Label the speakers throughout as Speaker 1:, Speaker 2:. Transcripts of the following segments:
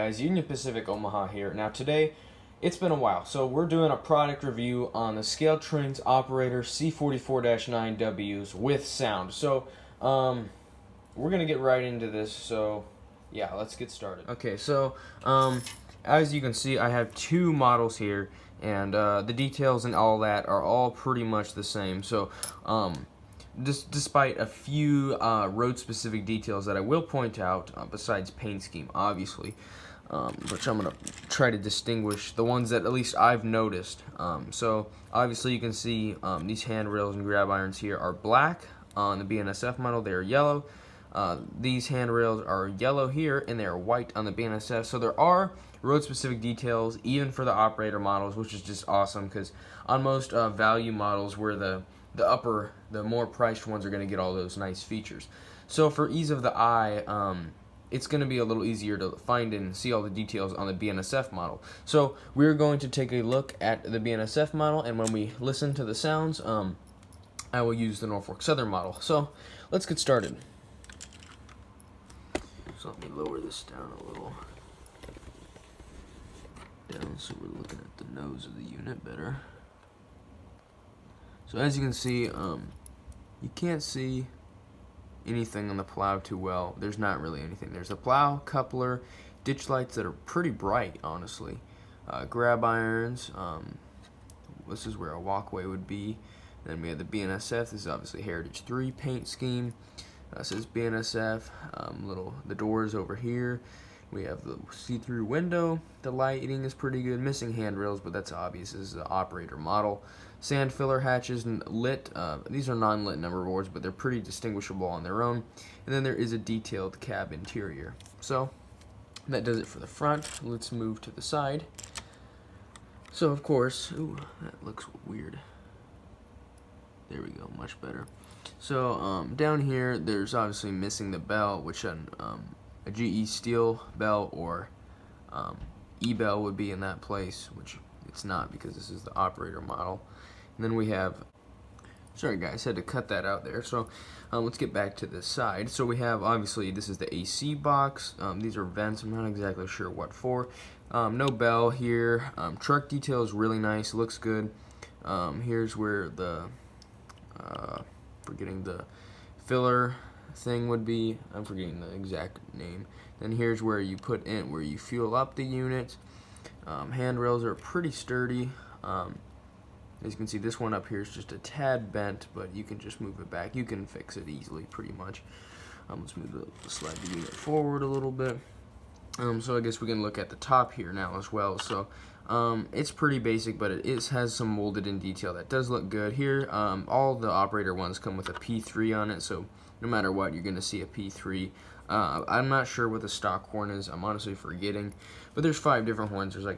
Speaker 1: guys, Union Pacific Omaha here. Now today, it's been a while, so we're doing a product review on the Scale Trains Operator C44-9Ws with sound. So, we're gonna get right into this, so yeah, let's get started. Okay, so, as you can see, I have two models here, and the details and all that are all pretty much the same. So, despite a few road-specific details that I will point out, besides paint scheme, obviously, which I'm going to try to distinguish the ones that at least I've noticed. So, obviously, you can see these handrails and grab irons here are black on the BNSF model. They are yellow. These handrails are yellow here, and they are white on the BNSF. So, there are road-specific details, even for the operator models, which is just awesome, because on most value models where the more priced ones are going to get all those nice features. So for ease of the eye, it's going to be a little easier to find and see all the details on the BNSF model. So we're going to take a look at the BNSF model, and when we listen to the sounds, I will use the Norfolk Southern model. So let's get started. So let me lower this down a little. Down so we're looking at the nose of the unit better. So as you can see, you can't see anything on the plow too well. There's not really anything. There's a plow, coupler, ditch lights that are pretty bright, honestly. Grab irons. This is where a walkway would be. Then we have the BNSF. This is obviously Heritage 3 paint scheme. This is BNSF. The doors over here. We have the see-through window. The lighting is pretty good. Missing handrails, but that's obvious. This is the operator model. Sand filler hatches and lit. These are non-lit number boards, but they're pretty distinguishable on their own. And then there is a detailed cab interior. So that does it for the front. Let's move to the side. So of course, ooh, that looks weird. There we go, much better. So down here, there's obviously missing the bell, which a GE steel bell or E-bell would be in that place, which it's not because this is the operator model. And then we have, sorry guys, had to cut that out there. So let's get back to the side. So we have, obviously, this is the AC box. These are vents. I'm not exactly sure what for. No bell here. Truck detail is really nice. Looks good. Here's where the, forgetting the filler thing would be. I'm forgetting the exact name. Then here's where you put in, where you fuel up the unit. Handrails are pretty sturdy. As you can see, this one up here is just a tad bent, but you can just move it back. You can fix it easily, pretty much. Let's slide the unit forward a little bit. So I guess we can look at the top here now as well. So it's pretty basic, but it has some molded in detail that does look good. Here, all the operator ones come with a P3 on it, so no matter what, you're going to see a P3. I'm not sure what the stock horn is. I'm honestly forgetting. But there's 5 different horns. There's a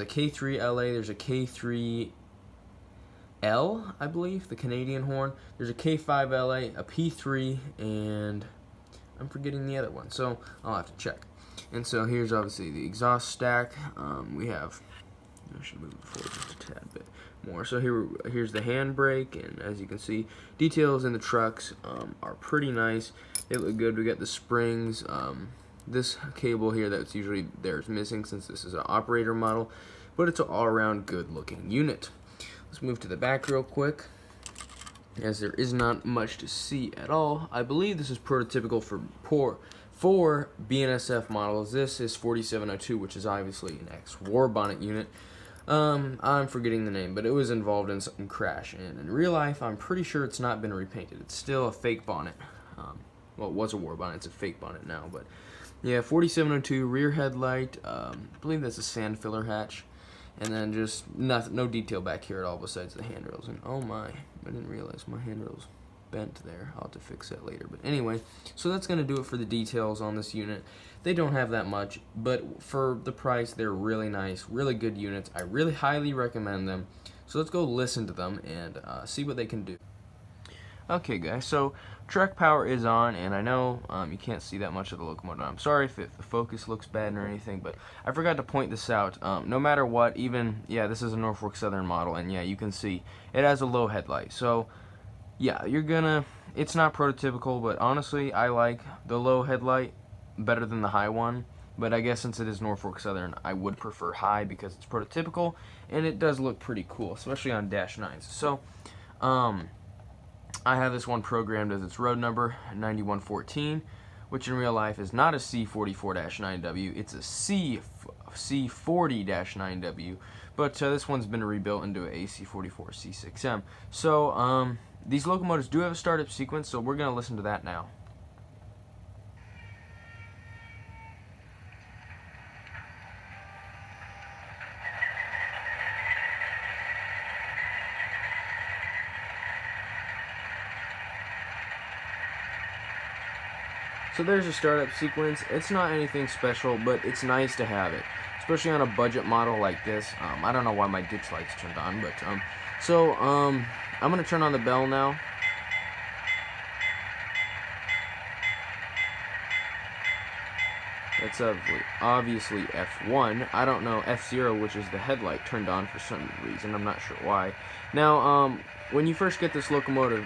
Speaker 1: K3LA, there's a K3L, I believe, the Canadian horn. There's a K5LA, a P3, and I'm forgetting the other one, so I'll have to check. And so here's obviously the exhaust stack. We have, I should move it forward just a tad bit more. So here's the handbrake, and as you can see, details in the trucks are pretty nice. They look good. We got the springs. This cable here that's usually there is missing since this is an operator model, but it's an all-around good-looking unit. Let's move to the back real quick, as there is not much to see at all. I believe this is prototypical for BNSF models. This is 4702, which is obviously an ex-war bonnet unit. I'm forgetting the name, but it was involved in some crash, and in real life, I'm pretty sure it's not been repainted. It's still a fake bonnet. Well, it was a war bonnet. It's a fake bonnet now, but yeah, 4702 rear headlight. I believe that's a sand filler hatch, and then just no detail back here at all besides the handrails. And oh my, I didn't realize my handrails bent there. I'll have to fix that later. But anyway, so that's going to do it for the details on this unit. They don't have that much, but for the price, they're really nice, really good units. I really highly recommend them. So let's go listen to them and see what they can do. Okay guys, so truck power is on, and I know you can't see that much of the locomotive. I'm sorry if the focus looks bad or anything, but I forgot to point this out. No matter what, yeah, this is a Norfolk Southern model, and yeah, you can see it has a low headlight. So yeah, it's not prototypical, but honestly, I like the low headlight better than the high one. but I guess since it is Norfolk Southern, I would prefer high because it's prototypical and it does look pretty cool, especially on Dash 9s. So, I have this one programmed as its road number, 9114, which in real life is not a C44-9W, it's a C40-9W, but this one's been rebuilt into a AC44 C6M. So, these locomotives do have a startup sequence, so we're going to listen to that now. So there's a startup sequence. It's not anything special, but it's nice to have it, especially on a budget model like this. I don't know why my ditch lights turned on, but I'm gonna turn on the bell now. That's obviously F1. I don't know, F0, which is the headlight, turned on for some reason. I'm not sure why. Now, when you first get this locomotive,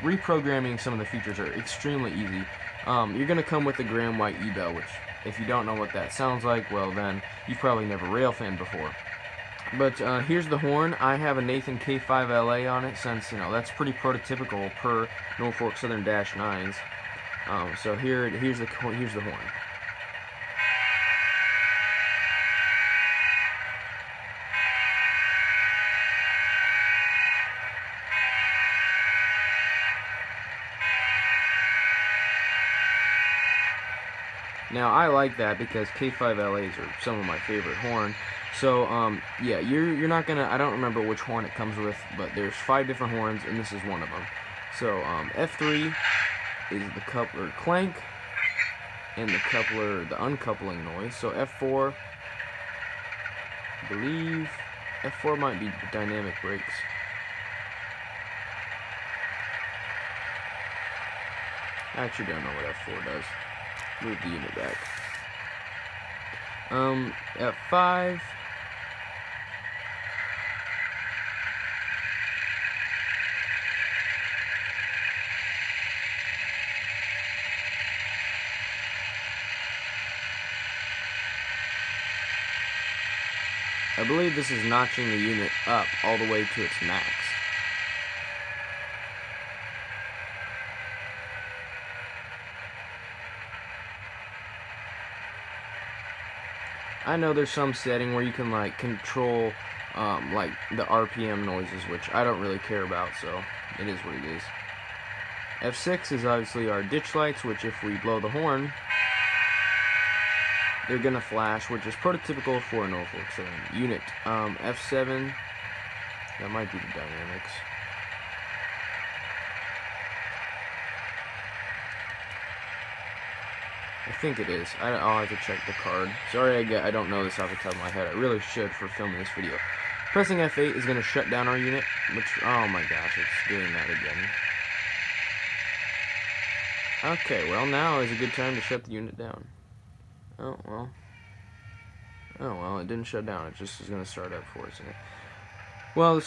Speaker 1: reprogramming some of the features are extremely easy. You're going to come with the Graham White E-Bell, which, if you don't know what that sounds like, well then, you've probably never railfanned before. But here's the horn. I have a Nathan K5LA on it, since, you know, that's pretty prototypical per Norfolk Southern Dash 9s. So here's the horn. Now, I like that because K5LAs are some of my favorite horn. So, yeah, you're not gonna, I don't remember which horn it comes with, but there's 5 different horns, and this is one of them. So, F3 is the coupler clank, and the coupler, the uncoupling noise. So, F4, I believe, F4 might be dynamic brakes. I actually don't know what F4 does. Move the unit back. F5. I believe this is notching the unit up all the way to its max. I know there's some setting where you can like control like the RPM noises, which I don't really care about, so it is what it is. F6 is obviously our ditch lights, which if we blow the horn, they're gonna flash, which is prototypical for a Norfolk Southern unit. F7, that might be the dynamics. I think it is. I'll have to check the card. Sorry, I don't know this off the top of my head. I really should for filming this video. Pressing F8 is going to shut down our unit, which, oh my gosh, it's doing that again. Okay, well, now is a good time to shut the unit down. Oh, well, it didn't shut down. It just is going to start up for us. Well, the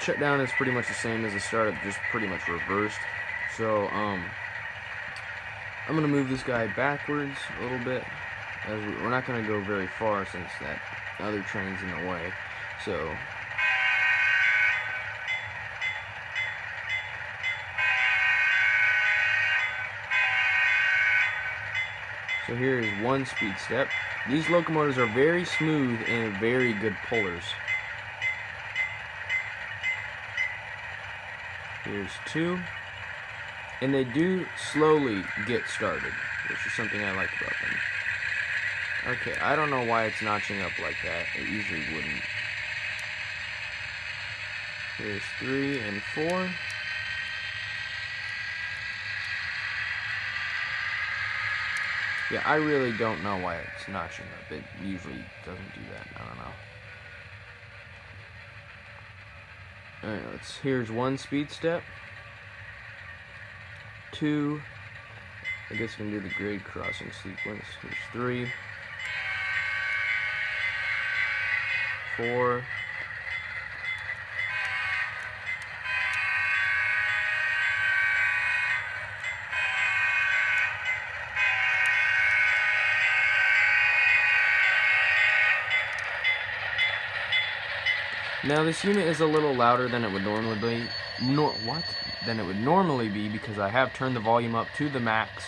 Speaker 1: shutdown is pretty much the same as the startup, just pretty much reversed. So, I'm going to move this guy backwards a little bit, as we're not going to go very far since that other train's in the way. So, here is one speed step. These locomotives are very smooth and very good pullers. Here's 2. And they do slowly get started, which is something I like about them. Okay, I don't know why it's notching up like that. It usually wouldn't. Here's 3 and 4. Yeah, I really don't know why it's notching up. It usually doesn't do that. I don't know. Alright, here's 1 speed step. 2, I guess we can do the grade crossing sequence. Here's 3, 4, Now this unit is a little louder than it would normally be. Than it would normally be, because I have turned the volume up to the max.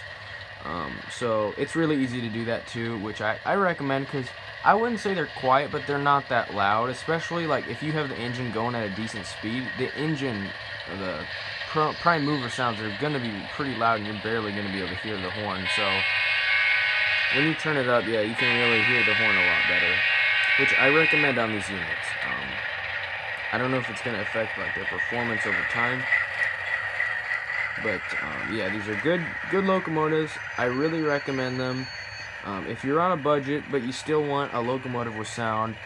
Speaker 1: So it's really easy to do that too, which I recommend, because I wouldn't say they're quiet, but they're not that loud. Especially like if you have the engine going at a decent speed, the engine, the prime mover sounds are gonna be pretty loud, and you're barely gonna be able to hear the horn. So when you turn it up, yeah, you can really hear the horn a lot better, which I recommend on these units. I don't know if it's gonna affect like their performance over time, but yeah, these are good locomotives. I really recommend them. If you're on a budget but you still want a locomotive with sound,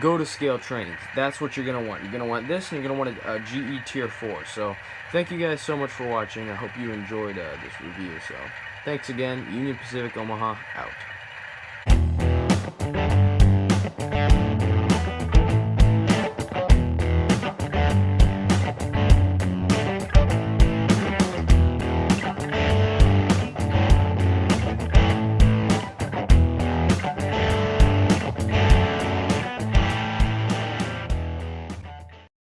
Speaker 1: go to Scale Trains. That's what you're gonna want. You're gonna want this, and you're gonna want a GE Tier 4. So thank you guys so much for watching. I hope you enjoyed this review. So thanks again. Union Pacific Omaha out.